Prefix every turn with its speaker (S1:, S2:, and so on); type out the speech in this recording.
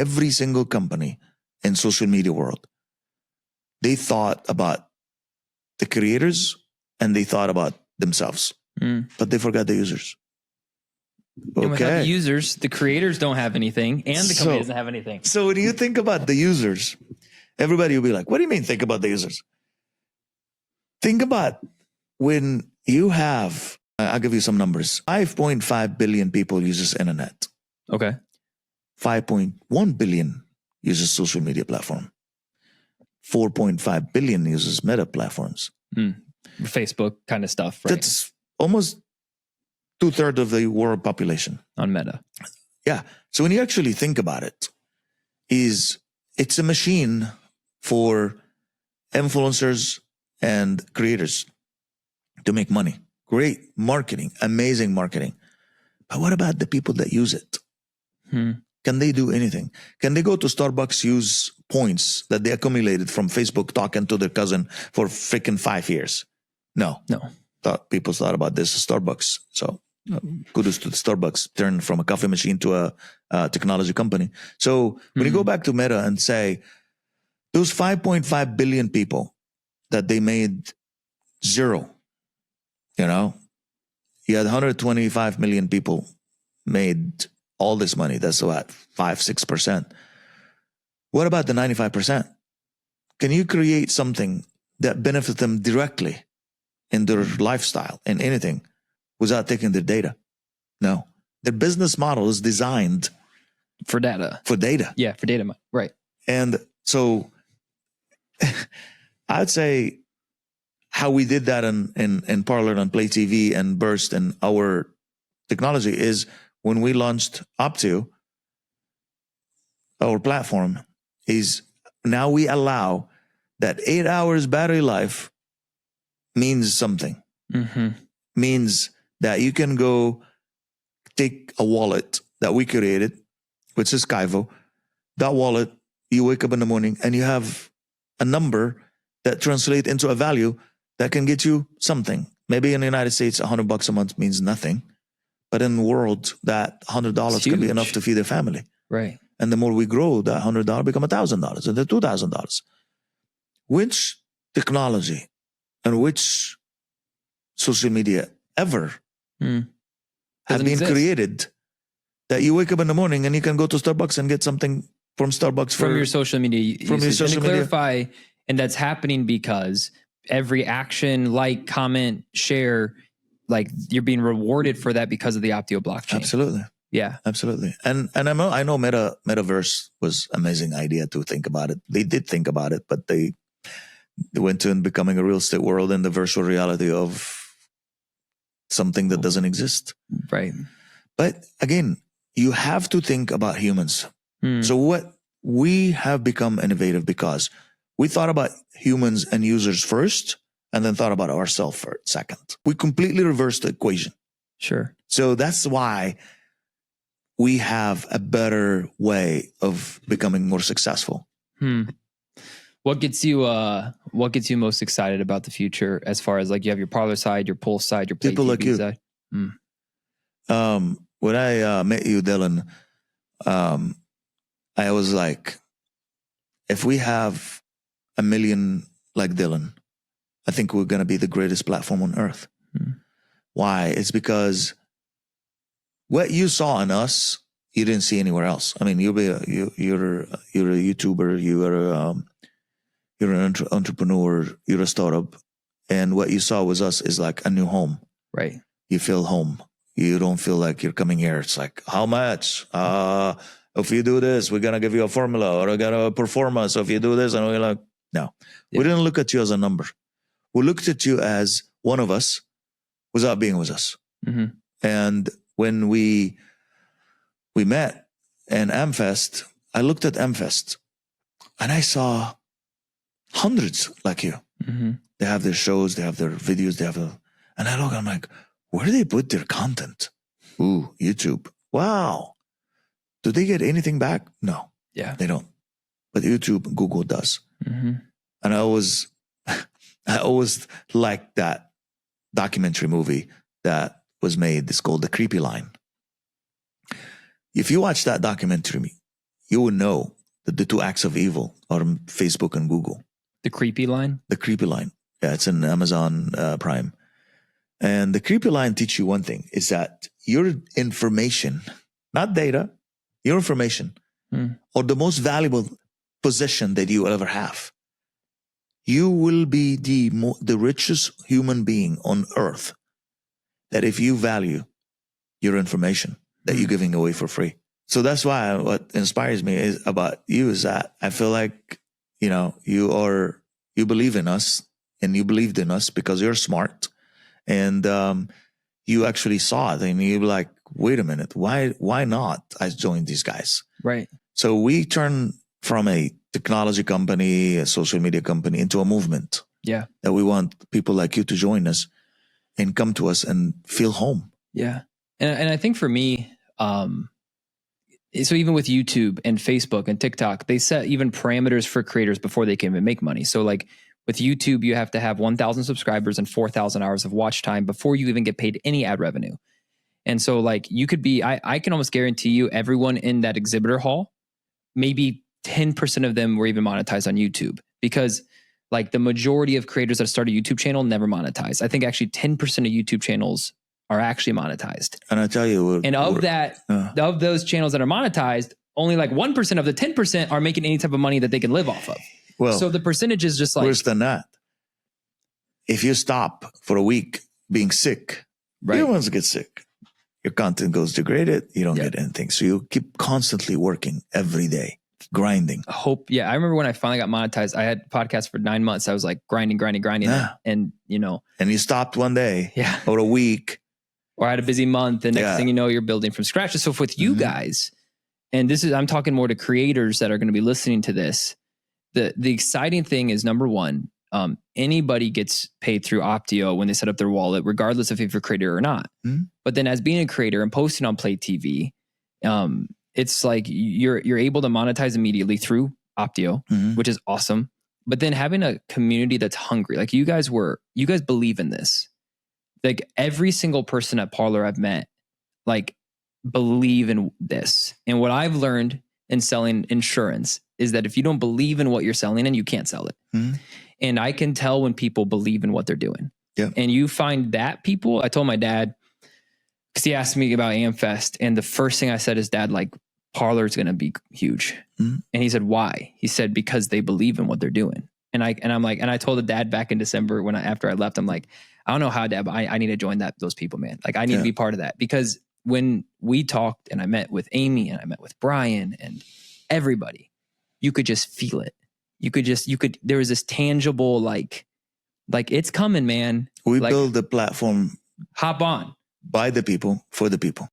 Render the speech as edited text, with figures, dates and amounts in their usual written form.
S1: Every single company in social media world, they thought about the creators and they thought about themselves, but they forgot the users.
S2: And without the users, the creators don't have anything and the company doesn't have anything.
S1: So when you think about the users, everybody will be like, what do you mean think about the users? Think about when you have, I'll give you some numbers. 5.5 billion people uses internet.
S2: Okay.
S1: 5.1 billion uses social media platform. 4.5 billion uses meta platforms.
S2: Facebook kind of stuff, right?
S1: That's almost 2/3 of the world population.
S2: On Meta.
S1: Yeah. So when you actually think about it, it's a machine for influencers and creators to make money. Great marketing, amazing marketing. But what about the people that use it? Can they do anything? Can they go to Starbucks, use points that they accumulated from Facebook talking to their cousin for freaking 5 years? No. People thought about this Starbucks. So kudos to the Starbucks, turned from a coffee machine to a technology company. So when you go back to Meta and say, those 5.5 billion people that they made zero, you had 125 million people made all this money. That's what, 5-6%. What about the 95%? Can you create something that benefits them directly in their lifestyle and anything without taking their data? No. Their business model is designed
S2: for data.
S1: Yeah,
S2: for data. Right.
S1: And so I'd say how we did that in Parler and PlayTV and Burst and our technology is when we launched Opio, our platform is now we allow that 8 hours battery life means something. Means that you can go take a wallet that we created, which is Kaivo. That wallet, you wake up in the morning and you have a number that translates into a value that can get you something. Maybe in the United States, $100 a month means nothing. But in the world, that $100 can be enough to feed their family.
S2: Right.
S1: And the more we grow, that $100 become $1,000 and then $2,000. Which technology and which social media ever have been created that you wake up in the morning and you can go to Starbucks and get something from Starbucks
S2: from your social media
S1: from your social media.
S2: Clarify, and that's happening because every action, like, comment, share, like, you're being rewarded for that because of the Opio blockchain.
S1: Absolutely.
S2: Yeah,
S1: absolutely. And I know metaverse was amazing idea to think about it. They did think about it, but they went to becoming a real estate world and the virtual reality of something that doesn't exist.
S2: Right.
S1: But again, you have to think about humans. So what we have become innovative because we thought about humans and users first and then thought about ourselves for second. We completely reversed the equation.
S2: Sure.
S1: So that's why we have a better way of becoming more successful.
S2: What gets you most excited about the future as far as, like, you have your Parler side, your Pulse side, your
S1: People like you.
S2: side?
S1: When I met you, Dillon, I was like, if we have 1 million like Dillon, I think we're going to be the greatest platform on earth. Why? It's because what you saw in us, you didn't see anywhere else. I mean, you're a YouTuber, you're an entrepreneur, you're a startup, and what you saw with us is like a new home.
S2: Right.
S1: You feel home. You don't feel like you're coming here. It's like, how much? If you do this, we're going to give you a formula or I got a performance. So if you do this, and we're like, no. Yeah. We didn't look at you as a number. We looked at you as one of us without being with us. And when we met in Amfest, I looked at Amfest and I saw hundreds like you. They have their shows, they have their videos, and I look, I'm like, where do they put their content? Ooh, YouTube. Wow. Do they get anything back? No.
S2: Yeah.
S1: They don't. But YouTube, Google does. And I always liked that documentary movie that was made. It's called The Creepy Line. If you watch that documentary, you would know that the two acts of evil are Facebook and Google.
S2: The creepy line?
S1: The creepy line. Yeah, it's in Amazon Prime. And the creepy line teach you one thing, is that your information, not data, your information, or the most valuable possession that you will ever have. You will be the richest human being on earth, that if you value your information that you're giving away for free. So that's why what inspires me is about you is that I feel like, you believe in us, and you believed in us because you're smart, and you actually saw it, and you're like, wait a minute, why not? I joined these guys.
S2: Right.
S1: So we turn from a technology company, a social media company, into a movement.
S2: Yeah.
S1: That we want people like you to join us and come to us and feel home.
S2: Yeah. And I think for me, so even with YouTube and Facebook and TikTok, they set even parameters for creators before they can even make money. So like with YouTube, you have to have 1,000 subscribers and 4,000 hours of watch time before you even get paid any ad revenue. And so like you could be, I can almost guarantee you everyone in that exhibitor hall, maybe 10% of them were even monetized on YouTube, because like the majority of creators that start a YouTube channel never monetize. I think actually 10% of YouTube channels are actually monetized. And I tell you, of those channels that are monetized, only like 1% of the 10% are making any type of money that they can live off of. Well, so the percentage is just like
S1: worse than that. If you stop for a week being sick, right, everyone's get sick. Your content goes degraded. You don't get anything. So you keep constantly working every day, grinding.
S2: I remember when I finally got monetized, I had podcasts for 9 months. I was like grinding. And
S1: you stopped one day or a week.
S2: Or I had a busy month. And next thing you know, you're building from scratch. So with you guys, and I'm talking more to creators that are going to be listening to this. The exciting thing is, number one, anybody gets paid through Opio when they set up their wallet, regardless of if you're a creator or not. But then as being a creator and posting on PlayTV, it's like you're able to monetize immediately through Opio, which is awesome. But then having a community that's hungry, like you guys believe in this. Like every single person at Parler I've met, like believe in this. And what I've learned in selling insurance is that if you don't believe in what you're selling, and you can't sell it. And I can tell when people believe in what they're doing. Yeah. And you find that people, I told my dad, because he asked me about AmFest, and the first thing I said is, Dad, like Parler is going to be huge. And he said, why? He said, because they believe in what they're doing. And I'm like, and I told the dad back in December after I left, I'm like, I don't know how, Dad, but I need to join those people, man. Like I need to be part of that, because when we talked and I met with Amy and I met with Brian and everybody, you could just feel it. There was this tangible, like it's coming, man.
S1: We build the platform.
S2: Hop on.
S1: By the people, for the people.